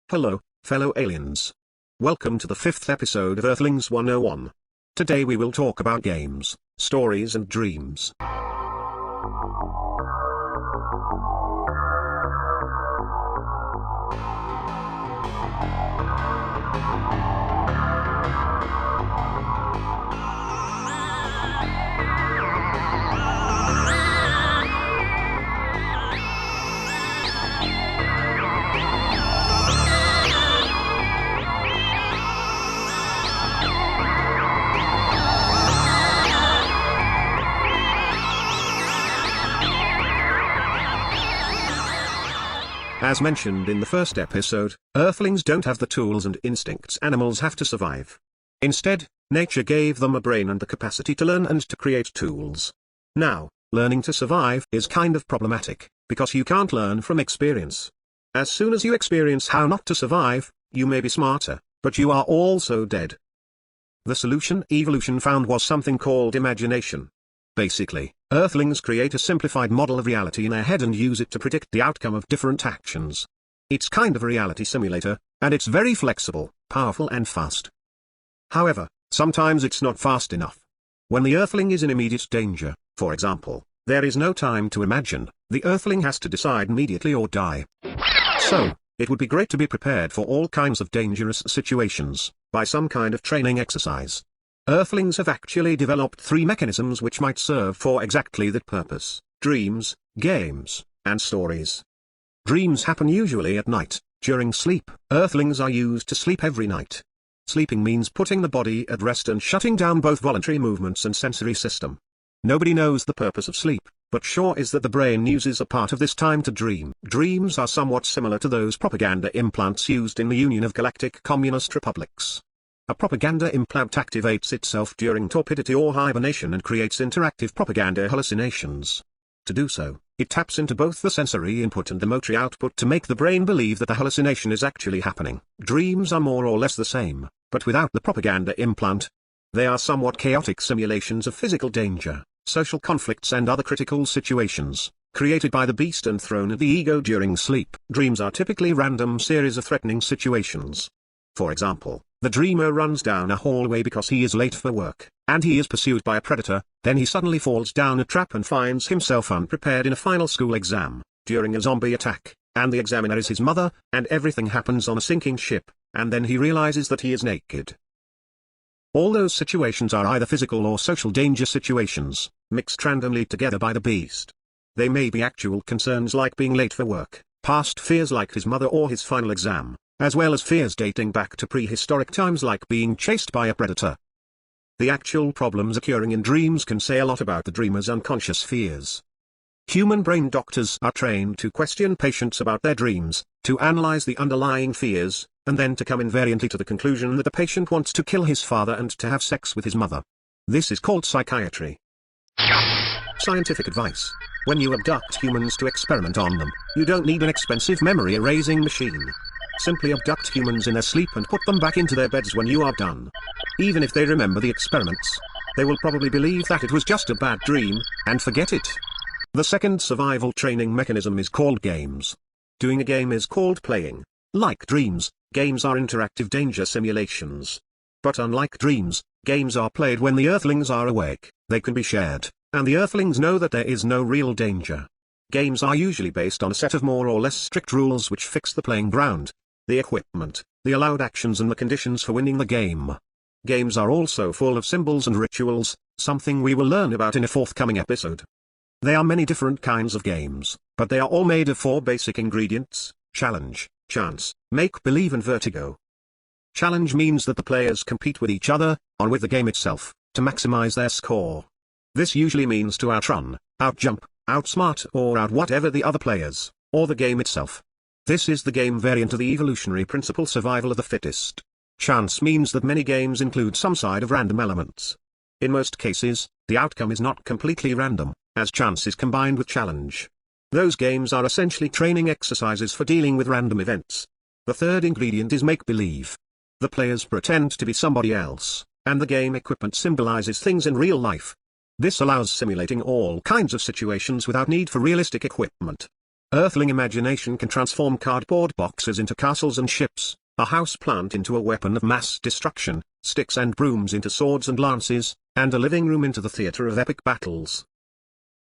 Hello, fellow aliens. Welcome to the 5th episode of Earthlings 101. Today we will talk about games, stories and dreams. As mentioned in the first episode, Earthlings don't have the tools and instincts animals have to survive. Instead, nature gave them a brain and the capacity to learn and to create tools. Now, learning to survive is kind of problematic, because you can't learn from experience. As soon as you experience how not to survive, you may be smarter, but you are also dead. The solution evolution found was something called imagination. Basically, Earthlings create a simplified model of reality in their head and use it to predict the outcome of different actions. It's kind of a reality simulator, and it's very flexible, powerful and fast. However, sometimes it's not fast enough. When the Earthling is in immediate danger, for example, there is no time to imagine, the Earthling has to decide immediately or die. So, it would be great to be prepared for all kinds of dangerous situations, by some kind of training exercise. Earthlings have actually developed 3 mechanisms which might serve for exactly that purpose: dreams, games, and stories. Dreams happen usually at night, during sleep. Earthlings are used to sleep every night. Sleeping means putting the body at rest and shutting down both voluntary movements and sensory system. Nobody knows the purpose of sleep, but sure is that the brain uses a part of this time to dream. Dreams are somewhat similar to those propaganda implants used in the Union of Galactic Communist Republics. A propaganda implant activates itself during torpidity or hibernation and creates interactive propaganda hallucinations. To do so, it taps into both the sensory input and the motor output to make the brain believe that the hallucination is actually happening. Dreams are more or less the same, but without the propaganda implant. They are somewhat chaotic simulations of physical danger, social conflicts and other critical situations, created by the beast and thrown at the ego during sleep. Dreams are typically random series of threatening situations. For example, the dreamer runs down a hallway because he is late for work, and he is pursued by a predator. Then he suddenly falls down a trap and finds himself unprepared in a final school exam, during a zombie attack, and the examiner is his mother, and everything happens on a sinking ship, and then he realizes that he is naked. All those situations are either physical or social danger situations, mixed randomly together by the beast. They may be actual concerns like being late for work, past fears like his mother or his final exam, as well as fears dating back to prehistoric times like being chased by a predator. The actual problems occurring in dreams can say a lot about the dreamer's unconscious fears. Human brain doctors are trained to question patients about their dreams, to analyze the underlying fears, and then to come invariantly to the conclusion that the patient wants to kill his father and to have sex with his mother. This is called psychiatry. Scientific advice: when you abduct humans to experiment on them, you don't need an expensive memory erasing machine. Simply abduct humans in their sleep and put them back into their beds when you are done. Even if they remember the experiments, they will probably believe that it was just a bad dream, and forget it. The second survival training mechanism is called games. Doing a game is called playing. Like dreams, games are interactive danger simulations. But unlike dreams, games are played when the Earthlings are awake, they can be shared, and the Earthlings know that there is no real danger. Games are usually based on a set of more or less strict rules which fix the playing ground, the equipment, the allowed actions and the conditions for winning the game. Games are also full of symbols and rituals, something we will learn about in a forthcoming episode. There are many different kinds of games, but they are all made of 4 basic ingredients: challenge, chance, make-believe and vertigo. Challenge means that the players compete with each other, on with the game itself, to maximize their score. This usually means to outrun, outjump, outsmart or out whatever the other players, or the game itself. This is the game variant of the evolutionary principle survival of the fittest. Chance means that many games include some side of random elements. In most cases, the outcome is not completely random, as chance is combined with challenge. Those games are essentially training exercises for dealing with random events. The third ingredient is make-believe. The players pretend to be somebody else, and the game equipment symbolizes things in real life. This allows simulating all kinds of situations without need for realistic equipment. Earthling imagination can transform cardboard boxes into castles and ships, a house plant into a weapon of mass destruction, sticks and brooms into swords and lances, and a living room into the theater of epic battles.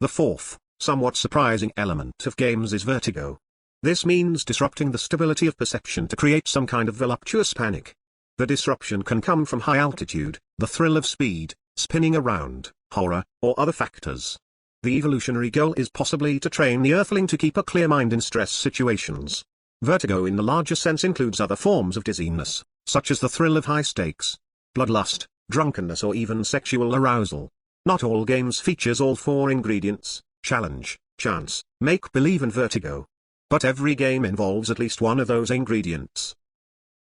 The fourth, somewhat surprising element of games is vertigo. This means disrupting the stability of perception to create some kind of voluptuous panic. The disruption can come from high altitude, the thrill of speed, spinning around, horror, or other factors. The evolutionary goal is possibly to train the Earthling to keep a clear mind in stress situations. Vertigo in the larger sense includes other forms of dizziness, such as the thrill of high stakes, bloodlust, drunkenness or even sexual arousal. Not all games features all four ingredients: challenge, chance, make-believe and vertigo. But every game involves at least one of those ingredients.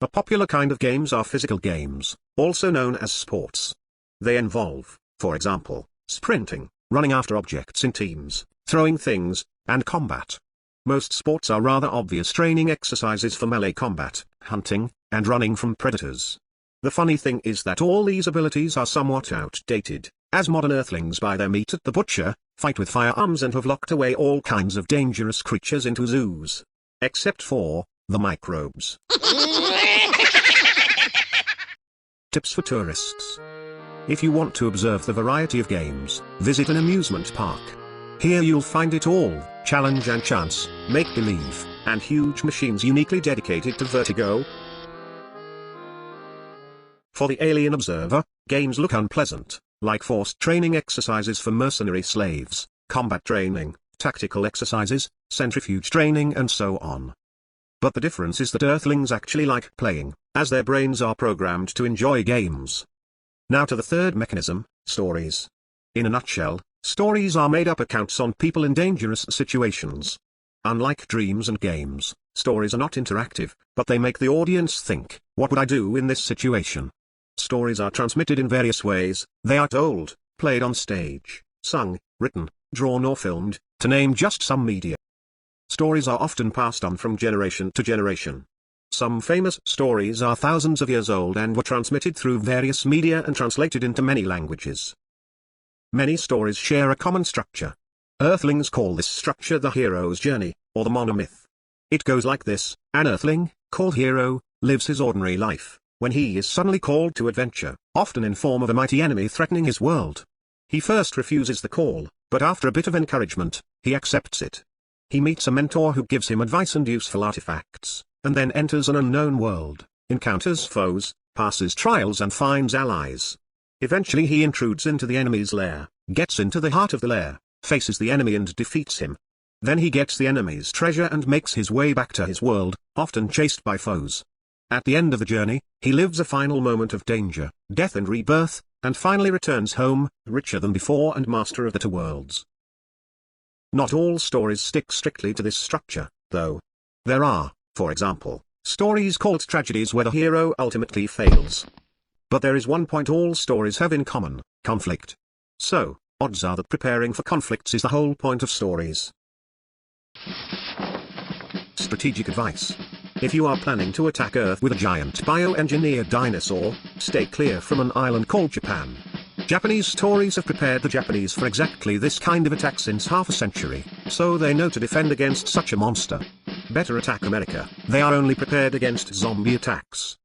A popular kind of games are physical games, also known as sports. They involve, for example, sprinting, running after objects in teams, throwing things, and combat. Most sports are rather obvious training exercises for melee combat, hunting, and running from predators. The funny thing is that all these abilities are somewhat outdated, as modern Earthlings buy their meat at the butcher, fight with firearms and have locked away all kinds of dangerous creatures into zoos. Except for the microbes. Tips for tourists. If you want to observe the variety of games, visit an amusement park. Here you'll find it all: challenge and chance, make-believe, and huge machines uniquely dedicated to vertigo. For the alien observer, games look unpleasant, like forced training exercises for mercenary slaves, combat training, tactical exercises, centrifuge training and so on. But the difference is that Earthlings actually like playing, as their brains are programmed to enjoy games. Now to the third mechanism, stories. In a nutshell, stories are made-up accounts on people in dangerous situations. Unlike dreams and games, stories are not interactive, but they make the audience think, what would I do in this situation? Stories are transmitted in various ways. They are told, played on stage, sung, written, drawn or filmed, to name just some media. Stories are often passed on from generation to generation. Some famous stories are thousands of years old and were transmitted through various media and translated into many languages. Many stories share a common structure. Earthlings call this structure the hero's journey, or the monomyth. It goes like this: an Earthling, called Hero, lives his ordinary life, when he is suddenly called to adventure, often in form of a mighty enemy threatening his world. He first refuses the call, but after a bit of encouragement, he accepts it. He meets a mentor who gives him advice and useful artifacts, and then enters an unknown world, encounters foes, passes trials and finds allies. Eventually he intrudes into the enemy's lair, gets into the heart of the lair, faces the enemy and defeats him. Then he gets the enemy's treasure and makes his way back to his world, often chased by foes. At the end of the journey, he lives a final moment of danger, death and rebirth, and finally returns home, richer than before and master of the two worlds. Not all stories stick strictly to this structure, though. There are, for example, stories called tragedies where the hero ultimately fails. But there is one point all stories have in common: conflict. So, odds are that preparing for conflicts is the whole point of stories. Strategic advice. If you are planning to attack Earth with a giant bioengineered dinosaur, stay clear from an island called Japan. Japanese stories have prepared the Japanese for exactly this kind of attack since half a century, so they know to defend against such a monster. Better attack America, they are only prepared against zombie attacks.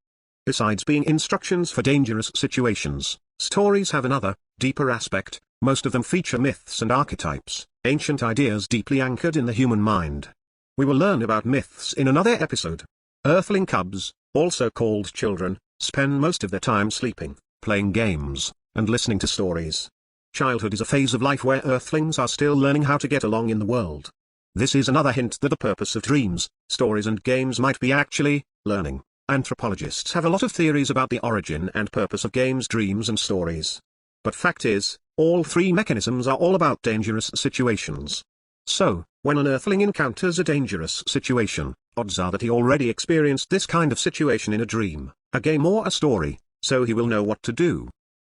Besides being instructions for dangerous situations, stories have another, deeper aspect. Most of them feature myths and archetypes, ancient ideas deeply anchored in the human mind. We will learn about myths in another episode. Earthling cubs, also called children, spend most of their time sleeping, playing games, and listening to stories. Childhood is a phase of life where Earthlings are still learning how to get along in the world. This is another hint that the purpose of dreams, stories and games might be actually learning. Anthropologists have a lot of theories about the origin and purpose of games, dreams and stories. But fact is, all three mechanisms are all about dangerous situations. So, when an Earthling encounters a dangerous situation, odds are that he already experienced this kind of situation in a dream, a game or a story, so he will know what to do.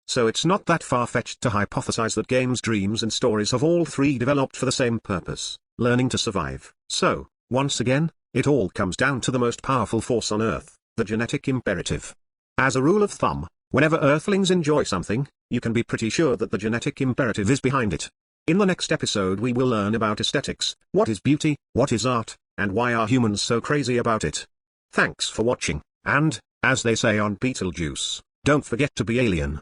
So it's not that far-fetched to hypothesize that games, dreams and stories have all three developed for the same purpose: learning to survive. So, once again, it all comes down to the most powerful force on Earth, the genetic imperative. As a rule of thumb, whenever Earthlings enjoy something, you can be pretty sure that the genetic imperative is behind it. In the next episode we will learn about aesthetics, what is beauty, what is art, and why are humans so crazy about it. Thanks for watching, and, as they say on Beetlejuice, don't forget to be alien.